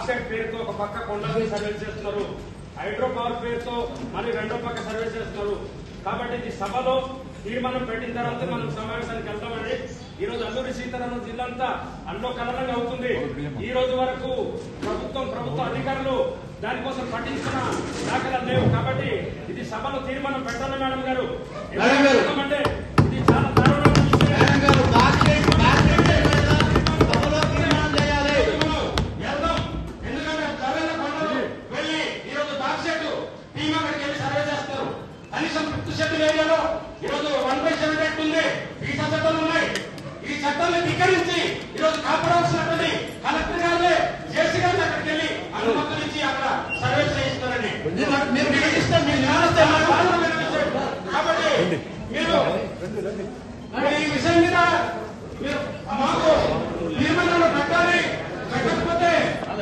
Bauxite పేరుతో ఒక పక్క కొండల్ని సర్వే చేస్తున్నారు, హైడ్రో పవర్ పేరుతో మళ్ళీ రెండో పక్క సర్వే చేస్తున్నారు. కాబట్టి ఈ సభలో తీర్మానం పెట్టిన తర్వాత మనం సమావేశానికి వెళ్తామండి. ఈ రోజు అల్లూరి సీతారామం జిల్లా అంతా అల్లోకల్లోలంగా అవుతుంది. ఈ రోజు వరకు ప్రభుత్వ అధికారులు దానికోసం పట్టించిన దాఖలా లేవు. కాబట్టి ఇది సభలో తీర్మానం పెట్టాలి మేడం గారు. అంటే